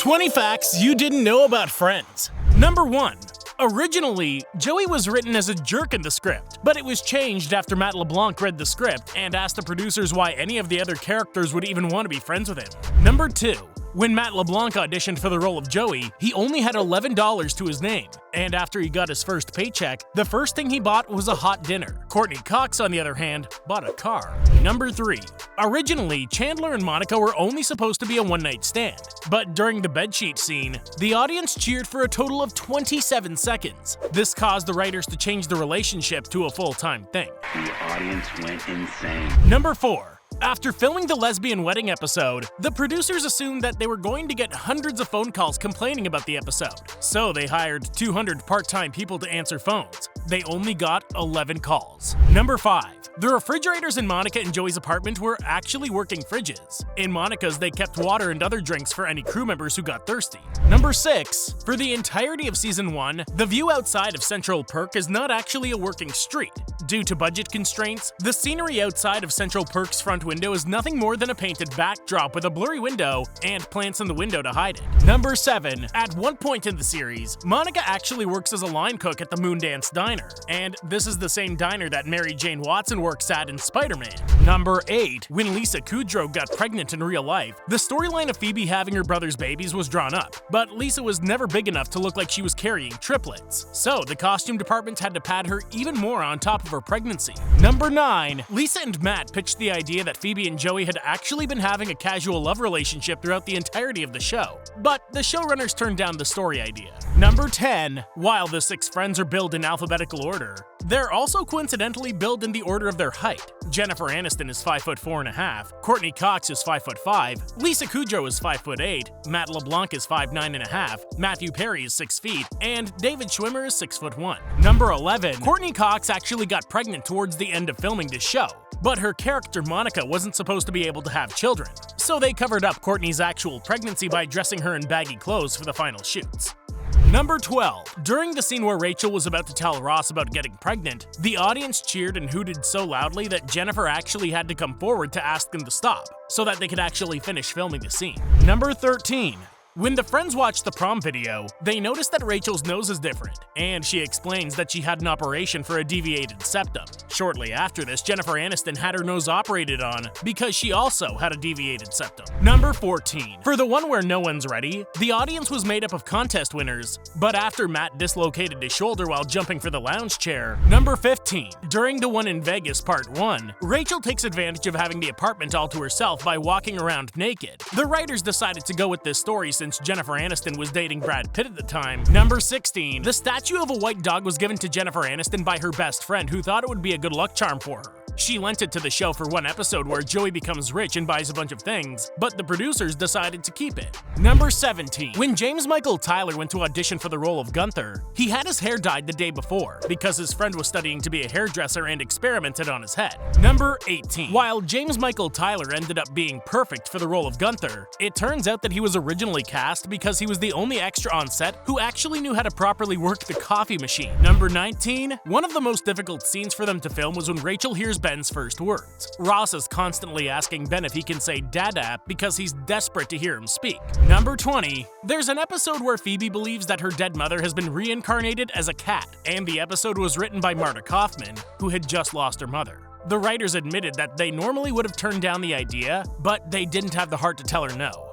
20 facts you didn't know about Friends. Number 1. Originally, Joey was written as a jerk in the script, but it was changed after Matt LeBlanc read the script and asked the producers why any of the other characters would even want to be friends with him. Number 2. When Matt LeBlanc auditioned for the role of Joey, he only had $11 to his name, and after he got his first paycheck, the first thing he bought was a hot dinner. Courtney Cox, on the other hand, bought a car. Number 3. Originally, Chandler and Monica were only supposed to be a one-night stand, but during the bedsheet scene, the audience cheered for a total of 27 seconds. This caused the writers to change the relationship to a full-time thing. The audience went insane. Number 4. After filming the lesbian wedding episode, the producers assumed that they were going to get hundreds of phone calls complaining about the episode, so they hired 200 part-time people to answer phones. They only got 11 calls. Number 5. The refrigerators in Monica and Joey's apartment were actually working fridges. In Monica's, they kept water and other drinks for any crew members who got thirsty. Number 6. For the entirety of Season 1, the view outside of Central Perk is not actually a working street. Due to budget constraints, the scenery outside of Central Perk's front window is nothing more than a painted backdrop with a blurry window and plants in the window to hide it. Number 7. At one point in the series, Monica actually works as a line cook at the Moondance Diner, and this is the same diner that Mary Jane Watson works at in Spider-Man. Number 8. When Lisa Kudrow got pregnant in real life, the storyline of Phoebe having her brother's babies was drawn up, but Lisa was never big enough to look like she was carrying triplets, so the costume department had to pad her even more on top of her pregnancy. Number 9. Lisa and Matt pitched the idea that Phoebe and Joey had actually been having a casual love relationship throughout the entirety of the show, but the showrunners turned down the story idea. Number 10. While the 6 friends are billed in alphabetical order, they're also coincidentally billed in the order of their height. Jennifer Aniston is 5'4.5", Courtney Cox is 5'5", Lisa Kudrow is 5'8", Matt LeBlanc is 5'9.5", Matthew Perry is 6 feet, and David Schwimmer is 6'1". Number 11. Courtney Cox actually got pregnant towards the end of filming this show, but her character Monica wasn't supposed to be able to have children, so they covered up Courtney's actual pregnancy by dressing her in baggy clothes for the final shoots. Number 12. During the scene where Rachel was about to tell Ross about getting pregnant, the audience cheered and hooted so loudly that Jennifer actually had to come forward to ask them to stop, so that they could actually finish filming the scene. Number 13. When the friends watched the prom video, they noticed that Rachel's nose is different, and she explains that she had an operation for a deviated septum. Shortly after this, Jennifer Aniston had her nose operated on because she also had a deviated septum. Number 14. For the one where no one's ready, the audience was made up of contest winners, but after Matt dislocated his shoulder while jumping for the lounge chair. Number 15. During the one in Vegas Part 1, Rachel takes advantage of having the apartment all to herself by walking around naked. The writers decided to go with this story since Jennifer Aniston was dating Brad Pitt at the time. Number 16. The statue of a white dog was given to Jennifer Aniston by her best friend who thought it would be a good luck charm for her. She lent it to the show for one episode where Joey becomes rich and buys a bunch of things, but the producers decided to keep it. Number 17. When James Michael Tyler went to audition for the role of Gunther, he had his hair dyed the day before because his friend was studying to be a hairdresser and experimented on his head. Number 18. While James Michael Tyler ended up being perfect for the role of Gunther, it turns out that he was originally cast because he was the only extra on set who actually knew how to properly work the coffee machine. Number 19. One of the most difficult scenes for them to film was when Rachel hears Ben's first words. Ross is constantly asking Ben if he can say dada because he's desperate to hear him speak. Number 20. There's an episode where Phoebe believes that her dead mother has been reincarnated as a cat, and the episode was written by Marta Kaufman, who had just lost her mother. The writers admitted that they normally would have turned down the idea, but they didn't have the heart to tell her no.